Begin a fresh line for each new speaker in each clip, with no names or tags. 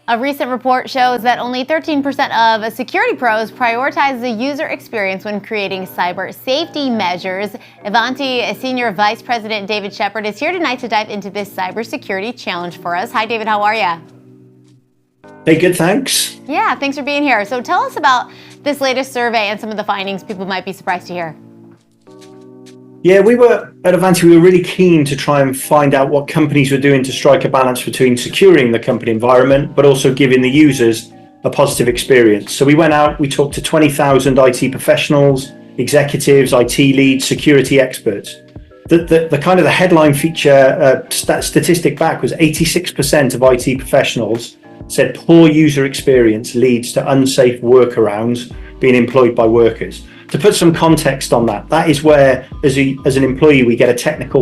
A recent report shows that only 13% of security pros prioritize the user experience when creating cyber safety measures. Ivanti Senior Vice President David Sheppard is here tonight to dive into this cybersecurity challenge for us. Hi, David. How are you?
Hey, good, thanks.
Yeah, thanks for being here. So tell us about this latest survey and some of the findings people might be surprised to hear.
Yeah, we were at Ivanti, we were really keen to try and find out what companies were doing to strike a balance between securing the company environment, but also giving the users a positive experience. So we went out, we talked to 20,000 IT professionals, executives, IT leads, security experts. The kind of the headline feature statistic back was 86% of IT professionals said poor user experience leads to unsafe workarounds being employed by workers. To put some context on that, that is where, as an employee, we get a technical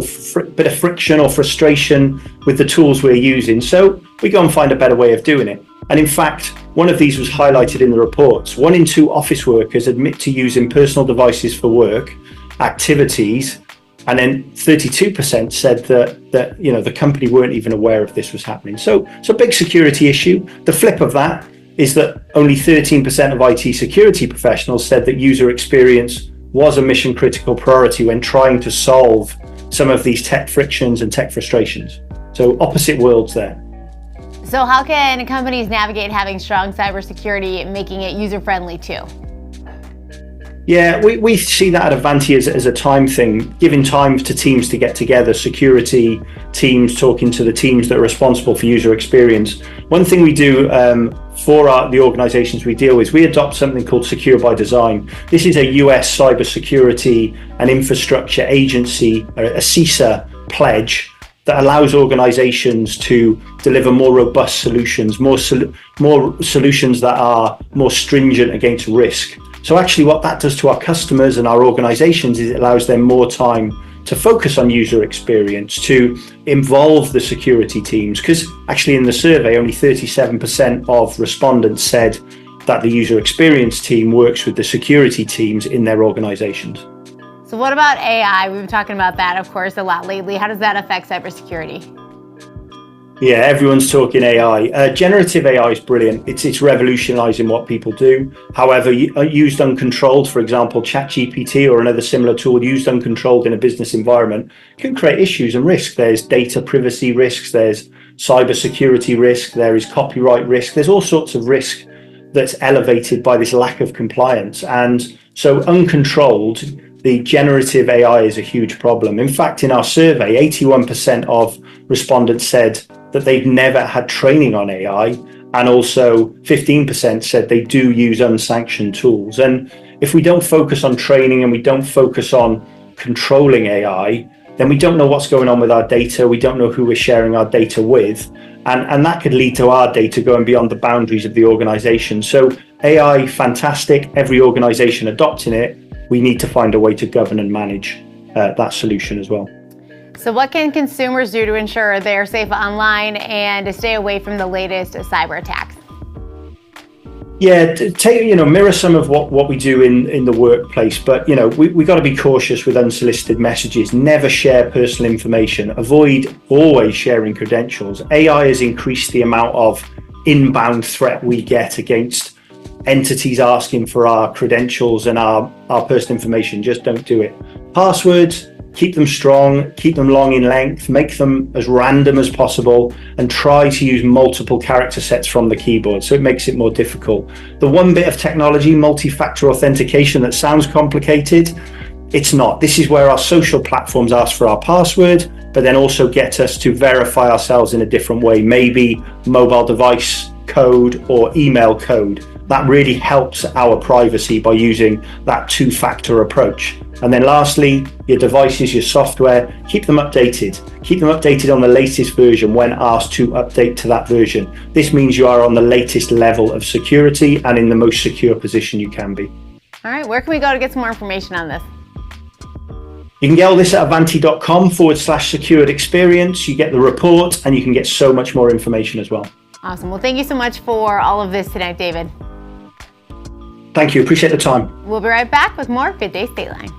bit of friction or frustration with the tools we're using. So we go and find a better way of doing it. And in fact, one of these was highlighted in the reports. 1 in 2 office workers admit to using personal devices for work activities, and then 32% said that the company weren't even aware of this was happening. So it's a big security issue. The flip of that is that only 13% of IT security professionals said that user experience was a mission critical priority when trying to solve some of these tech frictions and tech frustrations. So opposite worlds there.
So how can companies navigate having strong cybersecurity and making it user-friendly too?
Yeah, we see that at Ivanti as a time thing, giving time to teams to get together, security teams talking to the teams that are responsible for user experience. One thing we do for the organizations we deal with, we adopt something called Secure by Design. This is a US cybersecurity and infrastructure agency, a CISA pledge that allows organizations to deliver more robust solutions, more solutions that are more stringent against risk. So actually what that does to our customers and our organizations is it allows them more time to focus on user experience, to involve the security teams, because actually in the survey only 37% of respondents said that the user experience team works with the security teams in their organizations.
So what about AI? We've been talking about that, of course, a lot lately. How does that affect cybersecurity?
Yeah, everyone's talking AI. Generative AI is brilliant. It's revolutionizing what people do. However, used uncontrolled, for example, ChatGPT or another similar tool used uncontrolled in a business environment can create issues and risk. There's data privacy risks, there's cybersecurity risk, there is copyright risk. There's all sorts of risk that's elevated by this lack of compliance. And so uncontrolled, the generative AI is a huge problem. In fact, in our survey, 81% of respondents said that they've never had training on AI, and also 15% said they do use unsanctioned tools. And if we don't focus on training and we don't focus on controlling AI, then we don't know what's going on with our data. We don't know who we're sharing our data with. And that could lead to our data going beyond the boundaries of the organization. So AI, fantastic. Every organization adopting it. We need to find a way to govern and manage that solution as well.
So what can consumers do to ensure they're safe online and to stay away from the latest cyber attacks?
Yeah, mirror some of what we do in the workplace, but we got to be cautious with unsolicited messages. Never share personal information. Avoid always sharing credentials. AI has increased the amount of inbound threat we get against entities asking for our credentials and our personal information. Just don't do it. Passwords, keep them strong, keep them long in length, make them as random as possible, and try to use multiple character sets from the keyboard, so it makes it more difficult. The one bit of technology, multi-factor authentication, that sounds complicated, it's not. This is where our social platforms ask for our password, but then also get us to verify ourselves in a different way, maybe mobile device code or email code. That really helps our privacy by using that 2-factor approach. And then lastly, your devices, your software, keep them updated. Keep them updated on the latest version when asked to update to that version. This means you are on the latest level of security and in the most secure position you can be.
All right, where can we go to get some more information on this?
You can get all this at avanti.com/secured experience. You get the report and you can get so much more information as well.
Awesome. Well, thank you so much for all of this tonight, David.
Thank you. Appreciate the time.
We'll be right back with more Good Day Stateline.